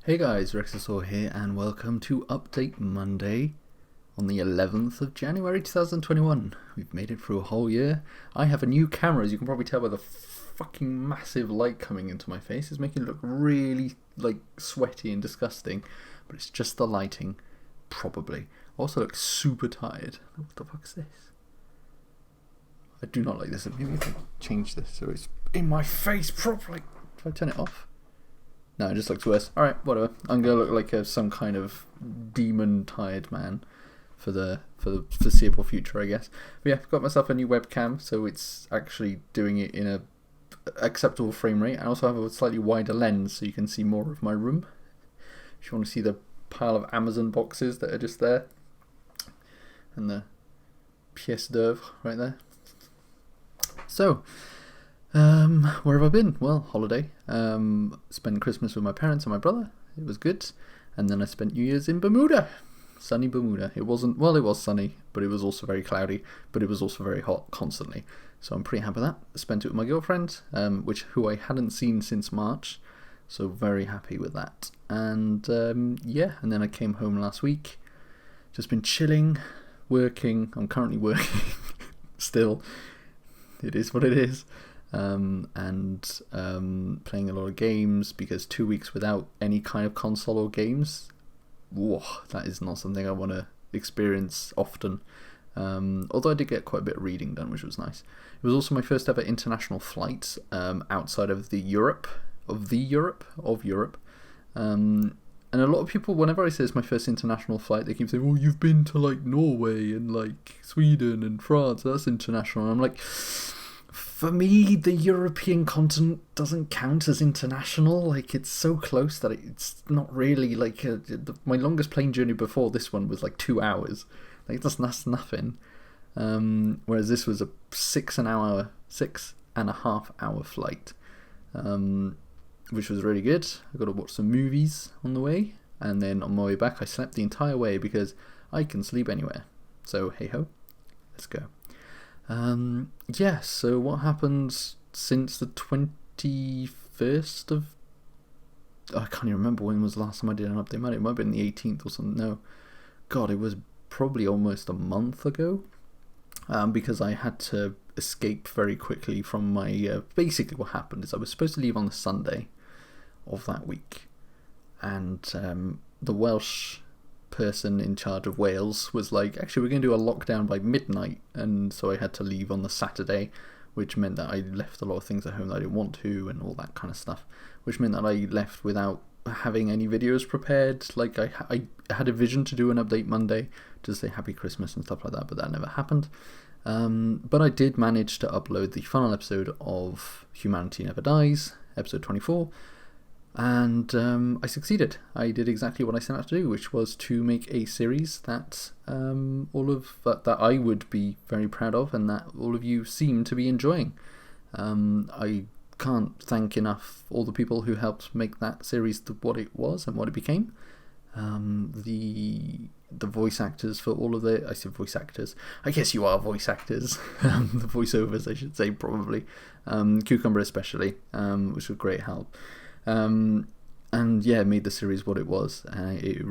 Hey guys, Rexasaur here and welcome to Update Monday on the 11th of January 2021. We've made it through a whole year. I have a new camera, as you can probably tell by the fucking massive light coming into my face. It's making it look really sweaty and disgusting, but it's just the lighting, probably. I also look super tired. What the fuck is this? I do not like this. Maybe if I change this so it's in my face properly. If I turn it off? No, it just looks worse. Alright, whatever. I'm going to look like some kind of demon-tired man for the foreseeable future, I guess. But yeah, I've got myself a new webcam, so it's actually doing it in a acceptable frame rate. I also have a slightly wider lens, so you can see more of my room. If you want to see the pile of Amazon boxes that are just there. And the pièce d'oeuvre right there. So, where have I been? Well, holiday. Spent Christmas with my parents and my brother. It was good. And then I spent New Year's in Bermuda. Sunny Bermuda. It wasn't, well, it was sunny, but it was also very cloudy, but it was also very hot constantly. So I'm pretty happy with that. I spent it with my girlfriend, who I hadn't seen since March. So very happy with that. And yeah, and then I came home last week. Just been chilling, working. I'm currently working still. It is what it is. And playing a lot of games, because 2 weeks without any kind of console or games, whoa, that is not something I want to experience often. Although I did get quite a bit of reading done, which was nice. It was also my first ever international flight outside of Europe. And a lot of people, whenever I say it's my first international flight, they keep saying, "Oh, you've been to Norway and Sweden and France. That's international." And I'm like, for me, the European continent doesn't count as international. It's so close that it's not really my longest plane journey before this one was 2 hours. That's nothing. Whereas this was a 6.5 hour flight, which was really good. I got to watch some movies on the way, and then on my way back, I slept the entire way because I can sleep anywhere. So hey ho, let's go. Yeah, so what happened since the 21st of... I can't even remember when was the last time I did an update. It might have been the 18th or something. No. God, it was probably almost a month ago. Because I had to escape very quickly from my... basically what happened is I was supposed to leave on the Sunday of that week. And the Welsh person in charge of Wales was like, actually, we're going to do a lockdown by midnight, and so I had to leave on the Saturday, which meant that I left a lot of things at home that I didn't want to, and all that kind of stuff, which meant that I left without having any videos prepared. I had a vision to do an update Monday to say Happy Christmas and stuff like that, but that never happened. But I did manage to upload the final episode of Humanity Never Dies, episode 24, and I succeeded. I did exactly what I set out to do, which was to make a series that that I would be very proud of, and that all of you seem to be enjoying. I can't thank enough all the people who helped make that series what it was and what it became. The voice actors for all of the... I said voice actors. I guess you are voice actors. The voiceovers, I should say, probably. Cucumber especially, which was great help. And yeah, it made the series what it was. It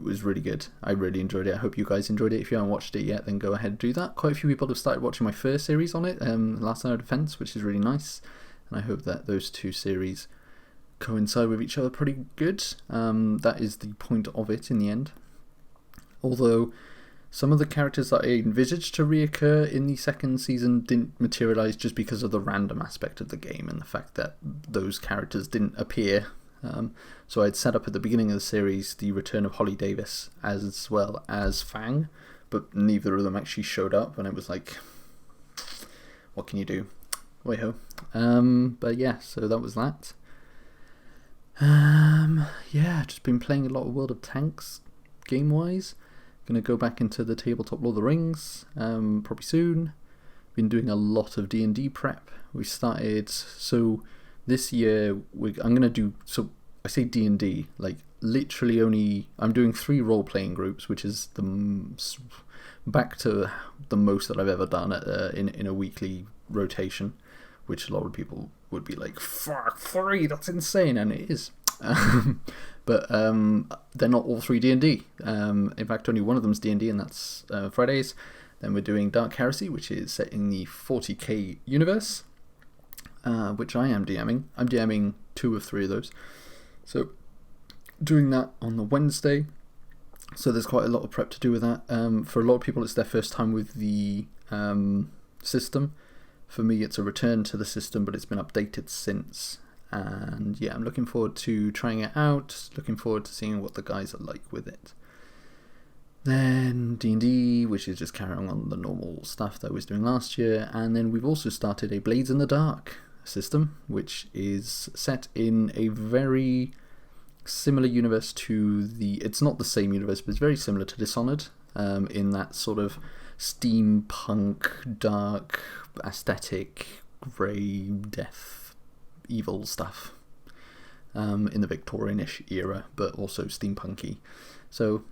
was really good. I really enjoyed it. I hope you guys enjoyed it. If you haven't watched it yet, then go ahead and do that. Quite a few people have started watching my first series on it, Last Line of Defense, which is really nice. And I hope that those two series coincide with each other pretty good. That is the point of it in the end. Although some of the characters that I envisaged to reoccur in the second season didn't materialise just because of the random aspect of the game and the fact that those characters didn't appear. So I'd set up at the beginning of the series the return of Holly Davis as well as Fang, but neither of them actually showed up, and it was like, what can you do? Way-ho. But yeah, so that was that. Yeah, just been playing a lot of World of Tanks game-wise. Gonna go back into the tabletop Lord of the Rings probably soon. Been doing a lot of D&D prep. We started, so this year I'm gonna do, so I say D&D, literally only, I'm doing 3 role-playing groups, which is back to the most that I've ever done in a weekly rotation, which a lot of people would be like, fuck, 3, that's insane, and it is. But they're not all three D&D. In fact, only one of them's D&D, and that's Fridays. Then we're doing Dark Heresy, which is set in the 40k universe, which I am DMing. I'm DMing 2 of 3 of those. So doing that on the Wednesday. So there's quite a lot of prep to do with that. For a lot of people, it's their first time with the system. For me, it's a return to the system, but it's been updated since. And yeah, I'm looking forward to trying it out. Looking forward to seeing what the guys are like with it. Then D&D, which is just carrying on the normal stuff that I was doing last year. And then we've also started a Blades in the Dark system, which is set in a very similar universe to it's not the same universe, but it's very similar to Dishonored, in that sort of steampunk, dark, aesthetic, grey, death, evil stuff, in the Victorian-ish era, but also steampunky. So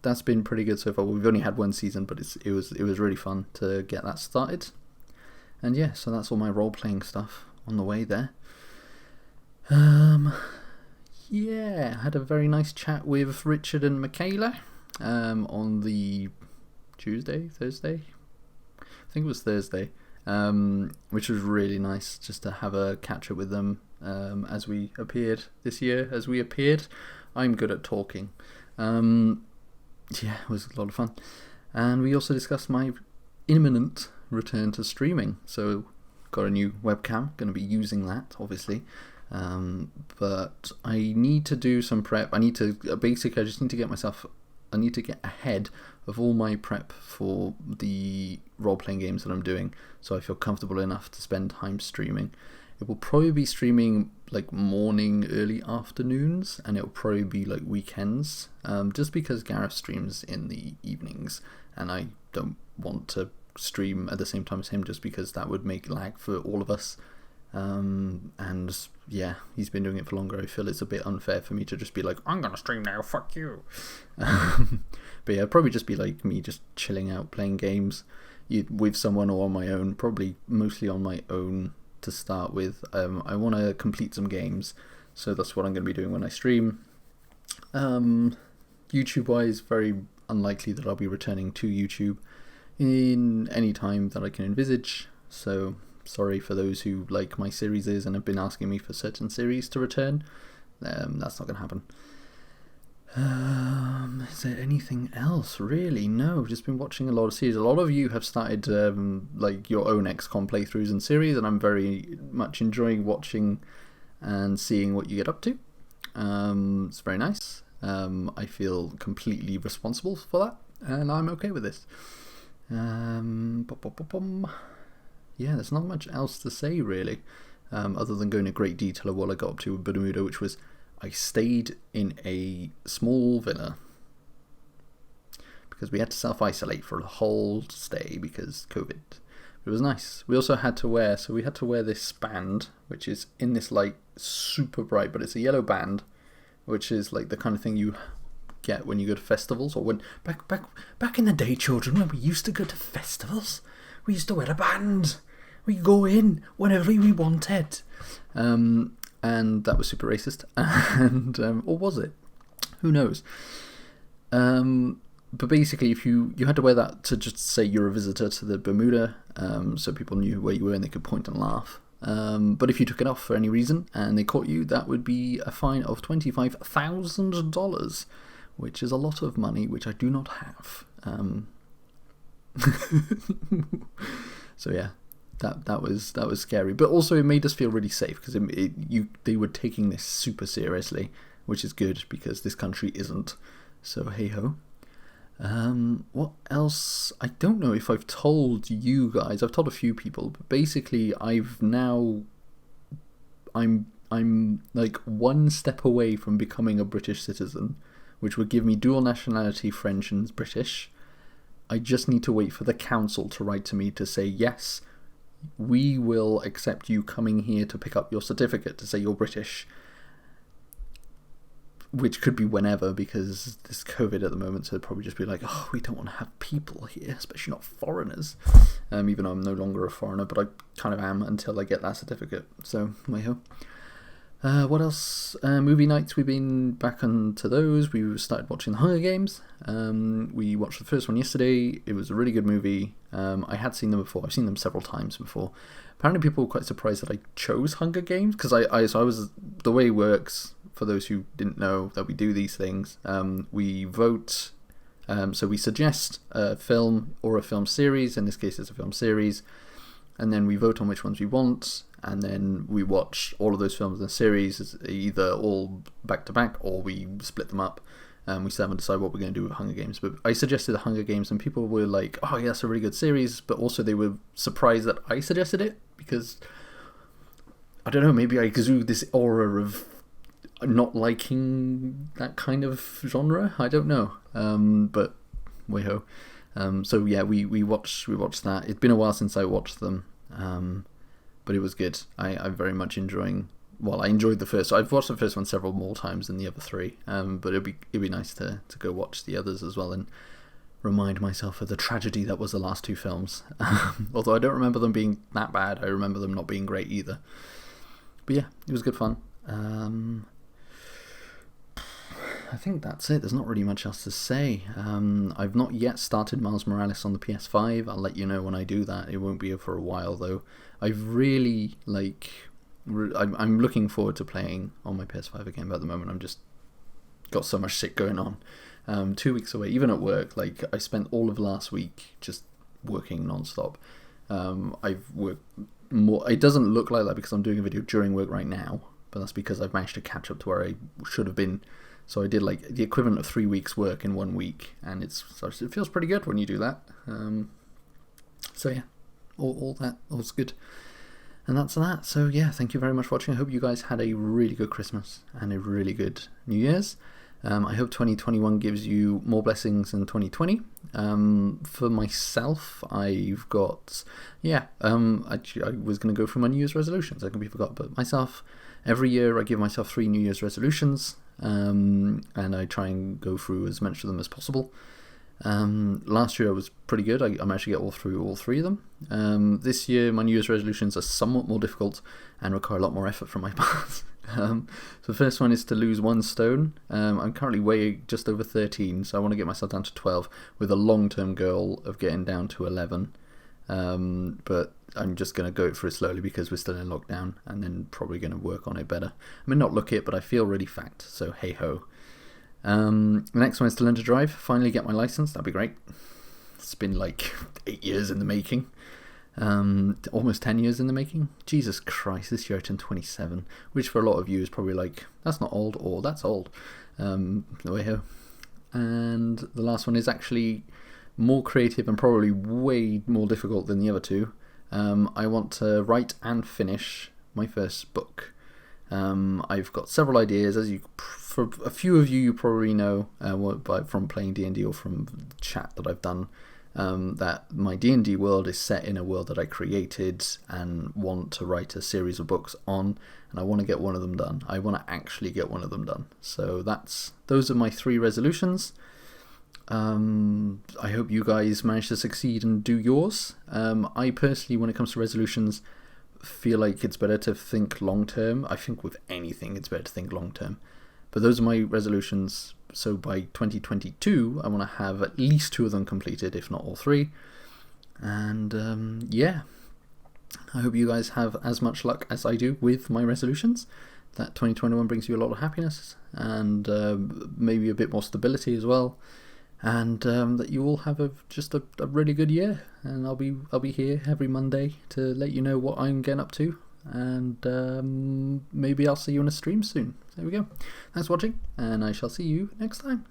that's been pretty good so far. We've only had 1 season, but it was really fun to get that started. And yeah, so that's all my role-playing stuff on the way there. Yeah, I had a very nice chat with Richard and Michaela on the Thursday? I think it was Thursday, which was really nice just to have a catch-up with them as we appeared this year. As we appeared, I'm good at talking. Yeah, it was a lot of fun. And we also discussed my imminent return to streaming. So, got a new webcam, going to be using that, obviously. But I need to do some prep. I just need to get ahead of all my prep for the role-playing games that I'm doing, so I feel comfortable enough to spend time streaming. It will probably be streaming like morning, early afternoons, and it will probably be like weekends, just because Gareth streams in the evenings, and I don't want to stream at the same time as him, just because that would make lag for all of us. And yeah, he's been doing it for longer. I feel it's a bit unfair for me to just be like, I'm gonna stream now, fuck you. But yeah, it'd probably just be like me just chilling out, playing games with someone or on my own, probably mostly on my own to start with. I want to complete some games, so that's what I'm going to be doing when I stream. YouTube wise, very unlikely that I'll be returning to YouTube in any time that I can envisage, so sorry for those who like my series and have been asking me for certain series to return. That's not going to happen. Is there anything else? Really? No, just been watching a lot of series. A lot of you have started like your own XCOM playthroughs and series, and I'm very much enjoying watching and seeing what you get up to. It's very nice. I feel completely responsible for that, and I'm okay with this. Yeah, there's not much else to say really, other than going into great detail of what I got up to with Bermuda, which was I stayed in a small villa because we had to self-isolate for the whole stay because COVID. It was nice. We also had to wear this band, which is in this like super bright, but it's a yellow band, which is like the kind of thing you get when you go to festivals, or when back in the day, children, when we used to go to festivals, we used to wear a band. We go in whenever we wanted. And that was super racist. And or was it? Who knows? But basically, if you had to wear that to just say you're a visitor to the Bermuda, so people knew where you were and they could point and laugh. But if you took it off for any reason and they caught you, that would be a fine of $25,000, which is a lot of money, which I do not have. So yeah. That was scary, but also it made us feel really safe because they were taking this super seriously, which is good because this country isn't. So hey ho. What else? I don't know if I've told you guys. I've told a few people, but basically I'm like one step away from becoming a British citizen, which would give me dual nationality, French and British. I just need to wait for the council to write to me to say yes, we will accept you coming here to pick up your certificate to say you're British, which could be whenever because this COVID at the moment, so it'd probably just be like, oh, we don't want to have people here, especially not foreigners, even though I'm no longer a foreigner, but I kind of am until I get that certificate, so hey-ho. What else? Movie nights, we've been back onto those. We started watching The Hunger Games. We watched the first one yesterday. It was a really good movie. I had seen them before. I've seen them several times before. Apparently people were quite surprised that I chose Hunger Games, because I was, the way it works, for those who didn't know that we do these things, we vote, so we suggest a film or a film series. In this case it's a film series, and then we vote on which ones we want, and then we watch all of those films in the series, either all back to back or we split them up. We still haven't decided what we're going to do with Hunger Games, but I suggested the Hunger Games and people were like, oh yeah, that's a really good series, but also they were surprised that I suggested it, because I don't know, maybe I exude this aura of not liking that kind of genre. I don't know, but way-ho. So yeah, we watched that. It's been a while since I watched them, but it was good. I'm very much enjoying. Well, I enjoyed the first. I've watched the first one several more times than the other three. But it'd be nice to go watch the others as well and remind myself of the tragedy that was the last two films. Although I don't remember them being that bad. I remember them not being great either. But yeah, it was good fun. I think that's it. There's not really much else to say. I've not yet started Miles Morales on the PS5. I'll let you know when I do that. It won't be for a while though. I've really I'm looking forward to playing on my PS5 again, but at the moment I'm just got so much shit going on. 2 weeks away, even at work. Like, I spent all of last week just working non-stop. I've worked more. It doesn't look like that because I'm doing a video during work right now, but that's because I've managed to catch up to where I should have been. So I did like the equivalent of 3 weeks work in 1 week, and it feels pretty good when you do that. So yeah, all's good. And that's that. So yeah, thank you very much for watching. I hope you guys had a really good Christmas and a really good New Year's. I hope 2021 gives you more blessings than 2020. For myself, I've got, actually I was going to go through my New Year's resolutions. I completely forgot, but myself, every year I give myself 3 New Year's resolutions, and I try and go through as much of them as possible. Last year I was pretty good. I managed to get all through all 3 of them. This year my New Year's resolutions are somewhat more difficult and require a lot more effort from my part. So the first one is to lose 1 stone. I'm currently weighing just over 13, so I want to get myself down to 12 with a long-term goal of getting down to 11. But I'm just going to go through it slowly because we're still in lockdown, and then probably going to work on it better. I mean, not look it, but I feel really fat, so hey ho. The next one is to learn to drive. Finally get my license. That'd be great. It's been like 8 years in the making. Almost 10 years in the making. Jesus Christ, this year I turned 27, which for a lot of you is probably like, that's not old, or that's old. Way ho. And the last one is actually more creative and probably way more difficult than the other 2. I want to write and finish my first book. I've got several ideas, as for a few of you probably know from playing D&D or from the chat that I've done, that my D&D world is set in a world that I created and want to write a series of books on, and I want to get one of them done. I want to actually get one of them done. So those are my 3 resolutions. I hope you guys manage to succeed and do yours. I personally, when it comes to resolutions, feel like it's better to think long term. I think with anything it's better to think long term, but those are my resolutions. So by 2022 I want to have at least 2 of them completed, if not all 3. And yeah, I hope you guys have as much luck as I do with my resolutions, that 2021 brings you a lot of happiness and maybe a bit more stability as well, and that you all have just a really good year. And I'll be here every Monday to let you know what I'm getting up to, and maybe I'll see you on a stream soon. There we go. Thanks for watching, and I shall see you next time.